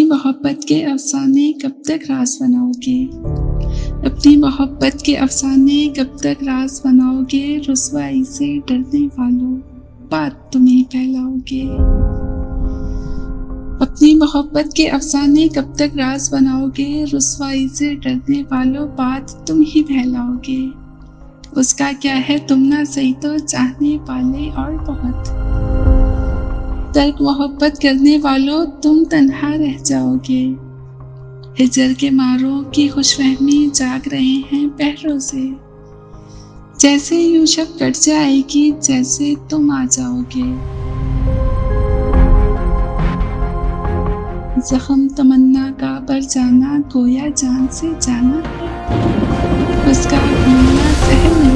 मोहब्बत के अफ़साने कब तक राज़ बनाओगे? अपनी मोहब्बत के अफ़साने कब तक राज़ बनाओगे? रुसवाई से डरने वालों, बात तुम ही फैलाओगे। अपनी मोहब्बत के अफ़साने कब तक राज़ बनाओगे? रुसवाई से डरने वालों, बात तुम ही फैलाओगे। उसका क्या है तुम ना सही तो चाहने वाले और बहुत। तर्क मोहब्बत करने वालों, तुम तन्हा रह जाओगे। हिजर के मारों की खुशफहमी जाग रहे हैं पहरों से। जैसे यूं शब कट जाएगी, जैसे तुम आ जाओगे। ज़ख्म तमन्ना का पर जाना, गोया जान से जाना है। उसका भूलना सहल